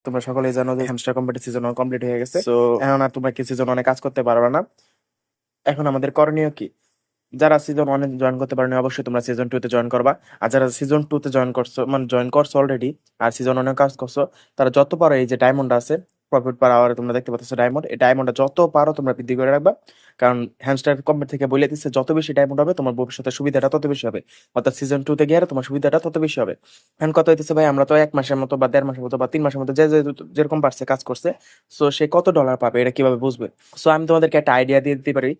তোমরা সকলেই জানো যে হ্যামস্টার কম্পিটিশন সিজন কমপ্লিট হয়ে গেছে। তো এখন আর তোমরা কি সিজন অনেক কাজ করতে পারবে না। এখন আমাদের করণীয় কি? যারা সিজন ওয়ানে জয়েন করতে পারেনি অবশ্যই তোমরা সিজন টু তে জয়েন করবা। আর যারা সিজন টু তে জয়েন করছো মানে জয়েন করছো অলরেডি আর সিজন ওয়ানে কাজ করছো, তারা যত পারো এই যে ডায়মন্ড আছে প্রফিট পার আওয়ারে তোমরা দেখতে পাচ্ছ ডায়মন্ড, এই ডায়মন্ডটা যত পারো তোমরা বৃদ্ধি করে রাখবা। কারণ হ্যামস্টার কোম্পানি থেকে বলে দিচ্ছে যত বেশি ডায়মন্ড হবে তোমার ভবিষ্যতের সুবিধাটা তত বেশি হবে, অর্থাৎ সিজন টু তে গিয়ে তোমার সুবিধাটা তত বেশি হবে। এখন কত হইতেছে ভাই, আমরা তো 1 মাসের মতো বা 1.5 মাসের মতো বা 3 মাসের মতো যে যেরকম পারছে কাজ করছে, সো সে কত ডলার পাবে এটা কিভাবে বুঝবে? সো আমি তোমাদেরকে একটা আইডিয়া দিয়ে দিতে পারি।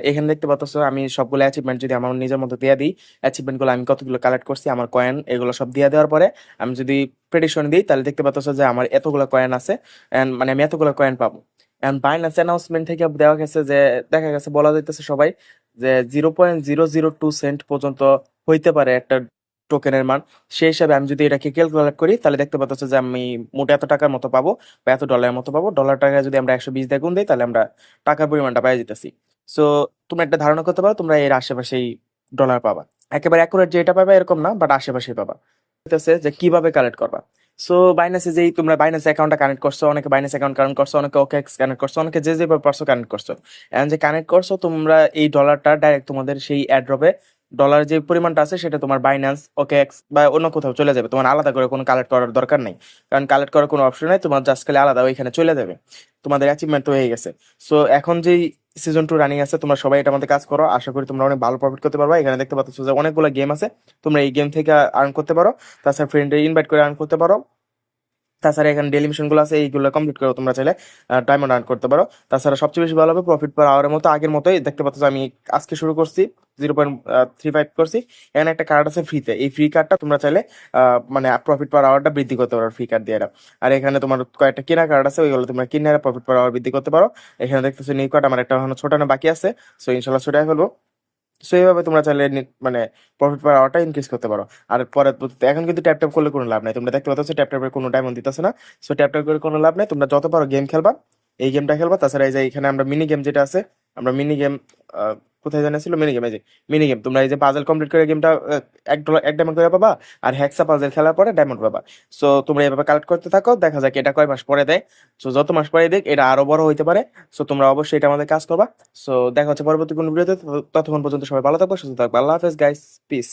এখানে দেখতে পাচ্ছ আমি সবগুলো অ্যাচিভমেন্ট যদি আমার নিজের মতো দিয়ে দিই, অ্যাচিভমেন্ট গুলো আমি কতগুলো কালেক্ট করছি, আমার কয়েন এগুলো সব দিয়ে দেওয়ার পরে আমি যদি প্রেডিকশন দিই তাহলে দেখতে পাচ্ছ যে আমার এতগুলো কয়েন আছে and মানে আমি এতগুলো কয়েন পাবো। এন্ড বাইন্যান্স অ্যানাউন্সমেন্ট থেকে দেওয়া গেছে যে দেখা গেছে বলা যাইতেছে সবাই যে 0.002 সেন্ট পর্যন্ত হইতে পারে একটা টোকেনের মান। সেই হিসাবে আমি যদি এটাকে ক্যালকুলেট করি তাহলে দেখতে পাচ্ছ যে আমি মোট এত টাকার মতো পাবো বা এত ডলারের মতো পাবো। ডলার টাকা যদি আমরা 120 দিয়ে গুণ দিই তাহলে আমরা টাকার পরিমাণটা পাই যেতেছি। সো তোমরা একটা ধারণা করতে পারো তোমরা এর আশেপাশেই ডলার পাবা। একেবারে অ্যাকুরেট যে এটা পাবা এরকম না, বাট আশেপাশেই পাবা। হইতেছে যে কিভাবে কালেক্ট করবা। সো বাইন্যান্সে যেই তোমরা বাইন্যান্স অ্যাকাউন্টটা কানেক্ট করছো, অনেকে বাইন্যান্স অ্যাকাউন্ট কানেক্ট করছো, অনেকে ওকেএক্স কানেক্ট করছো, অনেকে যে যেভাবে পারছো কানেক্ট করছো। এন্ড যে কানেক্ট করছো তোমরা এই ডলারটা ডাইরেক্ট তোমাদের সেই অ্যাড্রপে ডলার যে পরিমাণটা আছে সেটা তোমার বাইন্যান্স ওকেএক্স বা অন্য কোথাও চলে যাবে, তোমার আলাদা করে কোনো কালেক্ট করার দরকার নেই। কারণ কালেক্ট করার কোনো অপশন নেই, তোমার জাস্ট খালি আলাদা ওইখানে চলে যাবে। তোমাদের অ্যাচিভমেন্ট তো হয়ে গেছে। সো এখন যেই সিজন টু রানিং আছে তোমরা সবাই এটার মধ্যে কাজ করো, আশা করি তোমরা অনেক ভালো প্রফিট করতে পারবা। এখানে দেখতে পাচ্ছ যে অনেকগুলো গেম আছে, তোমরা এই গেম থেকে আর্ন করতে পারো, তাছাড়া ফ্রেন্ডে ইনভাইট করে আর্ন করতে পারো। তাছাড়া এখানে ডেলি মিশন গুলো আছে, এইগুলো কমপ্লিট করে তোমরা চাইলে ডায়মন্ড আর্ন করতে পারো। তাছাড়া সবচেয়ে বেশি ভালো হবে প্রফিট পার আওয়ারের মতো আগের মতোই দেখতে পাচ্ছ আমি আজকে শুরু করছি 0.35 করছি। এখানে একটা কার্ড আছে ফ্রিতে, এই ফ্রি কার্ডটা তোমরা চাইলে মানে প্রফিট পার আওয়ারটা বৃদ্ধি করতে পারো ফ্রি কার্ড দিয়ে এরা। আর এখানে তোমার কয়েকটা কেনা কার্ড আছে, ওইগুলো তোমরা কিনে প্রফিট পার আওয়ার বৃদ্ধি করতে পারো। এখানে দেখতেছো নিউ কার্ড আমার একটা এখনো ছোটানো বাকি আছে, সো ইনশাল্লাহ ছোটাই ফেলবো। সো এইভাবে তোমরা চাইলে মানে প্রফিট পার আওয়ারটা ইনক্রিজ করতে পারো। আর পরে এখন কিন্তু ট্যাপ ট্যাপ করলে কোনো লাভ নাই, তোমরা দেখতে পাচ্ছ ট্যাপ ট্যাপের কোনো ডায়মন্ড দিতেছে না। সো ট্যাপ ট্যাপ করে কোনো লাভ নাই, তোমরা যত পারো গেম খেলবা, এই গেমটা খেলবা। তাছাড়া এই যে এখানে আমরা মিনি গেম যেটা আছে, আমরা মিনি গেম কোথায় জানা ছিল মিনি গেম, এই যে মিনি গেম তোমরা এই যে পাজল কমপ্লিট করে গেমটা $1 ডায়মন্ড করে পাবা, আর হ্যাক্সা পাজল খেলার পরে ডায়মন্ড পাবা। সো তোমরা এভাবে কালেক্ট করতে থাকো, দেখা যাক এটা কয় মাস পরে দেয়। সো যত মাস পরে দেখ এটা আরো বড় হইতে পারে। সো তোমরা অবশ্যই এটা আমাদের কাজ করবা। সো দেখা হচ্ছে পরবর্তী কোনো ভিডিওতে, ততক্ষণ পর্যন্ত সবাই ভালো থাকবো, সুস্থ থাকবো। আল্লাহ হাফেজ গাইস, পিস।